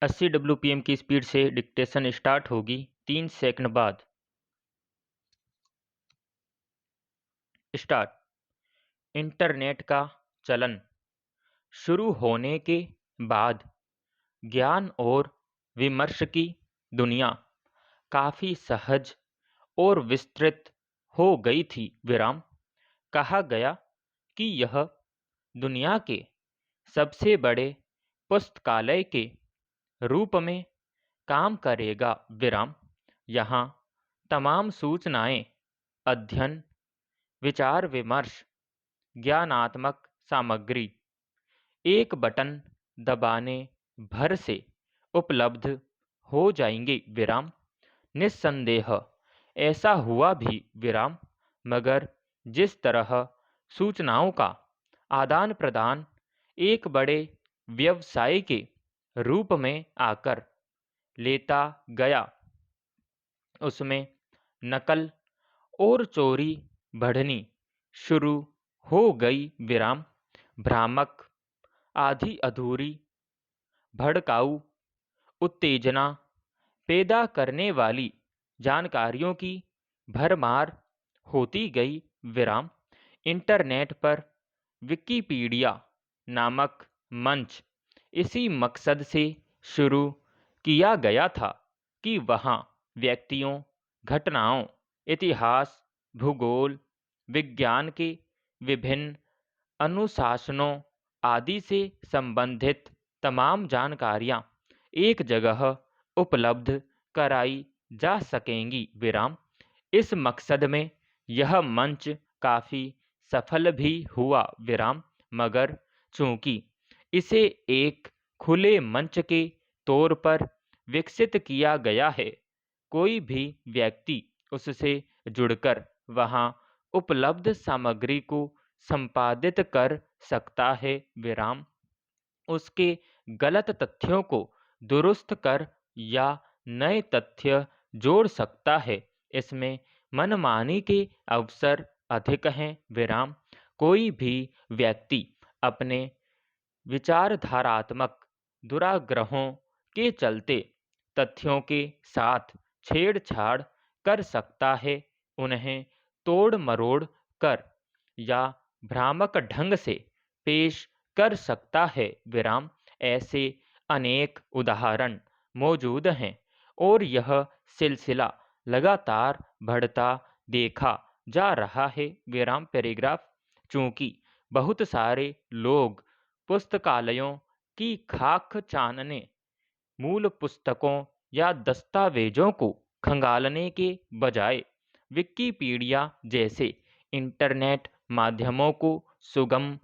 80 WPM की speed से dictation start होगी 3 सेकंड बाद। स्टार्ट। इंटरनेट का चलन शुरू होने के बाद ज्ञान और विमर्श की दुनिया काफ़ी सहज और विस्तृत हो गई थी। विराम। कहा गया कि यह दुनिया के सबसे बड़े पुस्तकालय के रूप में काम करेगा। विराम। यहाँ तमाम सूचनाएं, अध्ययन, विचार विमर्श, ज्ञानात्मक सामग्री एक बटन दबाने भर से उपलब्ध हो जाएंगे। विराम। निस्संदेह ऐसा हुआ भी। विराम। मगर जिस तरह सूचनाओं का आदान प्रदान एक बड़े व्यवसाय के रूप में आकर लेता गया, उसमें नकल और चोरी बढ़नी शुरू हो गई। विराम। भ्रामक, आधी अधूरी, भड़काऊ, उत्तेजना पैदा करने वाली जानकारियों की भरमार होती गई। विराम। इंटरनेट पर विकिपीडिया नामक मंच इसी मकसद से शुरू किया गया था कि वहाँ व्यक्तियों, घटनाओं, इतिहास, भूगोल, विज्ञान के विभिन्न अनुशासनों आदि से संबंधित तमाम जानकारियाँ एक जगह उपलब्ध कराई जा सकेंगी। विराम। इस मकसद में यह मंच काफ़ी सफल भी हुआ। विराम। मगर चूंकि इसे एक खुले मंच के तौर पर विकसित किया गया है, कोई भी व्यक्ति उससे जुड़कर वहाँ उपलब्ध सामग्री को संपादित कर सकता है। विराम। उसके गलत तथ्यों को दुरुस्त कर या नए तथ्य जोड़ सकता है। इसमें मनमानी के अवसर अधिक हैं। विराम। कोई भी व्यक्ति अपने विचारधारात्मक दुराग्रहों के चलते तथ्यों के साथ छेड़छाड़ कर सकता है, उन्हें तोड़ मरोड़ कर या भ्रामक ढंग से पेश कर सकता है। विराम। ऐसे अनेक उदाहरण मौजूद हैं और यह सिलसिला लगातार बढ़ता देखा जा रहा है। विराम। पैराग्राफ। चूंकि बहुत सारे लोग पुस्तकालयों की खाक छानने, मूल पुस्तकों या दस्तावेजों को खंगालने के बजाय विकिपीडिया जैसे इंटरनेट माध्यमों को सुगम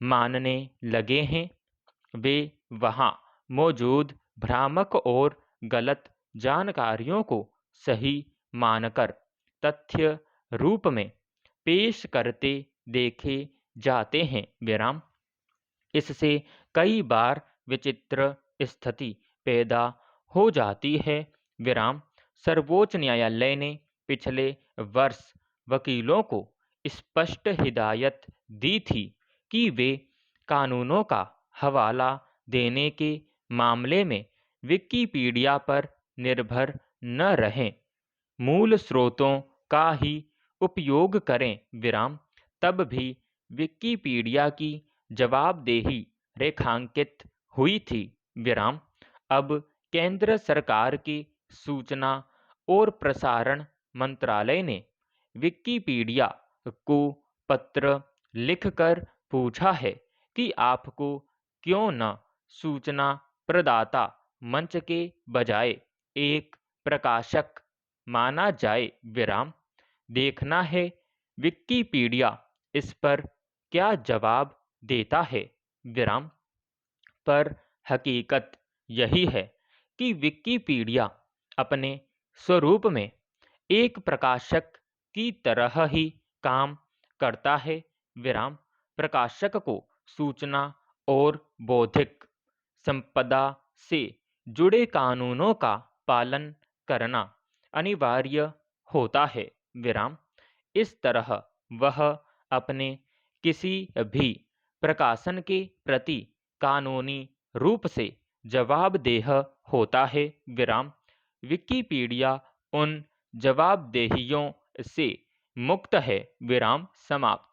मानने लगे हैं, वे वहाँ मौजूद भ्रामक और गलत जानकारियों को सही मानकर तथ्य रूप में पेश करते देखे जाते हैं। विराम। इससे कई बार विचित्र स्थिति पैदा हो जाती है। विराम। सर्वोच्च न्यायालय ने पिछले वर्ष वकीलों को स्पष्ट हिदायत दी थी कि वे कानूनों का हवाला देने के मामले में विकिपीडिया पर निर्भर न रहें, मूल स्रोतों का ही उपयोग करें। विराम। तब भी विकिपीडिया की जवाबदेही रेखांकित हुई थी। विराम। अब केंद्र सरकार की सूचना और प्रसारण मंत्रालय ने विकिपीडिया को पत्र लिखकर पूछा है कि आपको क्यों न सूचना प्रदाता मंच के बजाय एक प्रकाशक माना जाए। विराम। देखना है विकिपीडिया इस पर क्या जवाब देता है। विराम। पर हकीकत यही है कि विकिपीडिया अपने स्वरूप में एक प्रकाशक की तरह ही काम करता है। विराम। प्रकाशक को सूचना और बौद्धिक संपदा से जुड़े कानूनों का पालन करना अनिवार्य होता है। विराम। इस तरह वह अपने किसी भी प्रकाशन के प्रति कानूनी रूप से जवाबदेह होता है विराम। विकिपीडिया उन जवाबदेहियों से मुक्त है विराम समाप्त।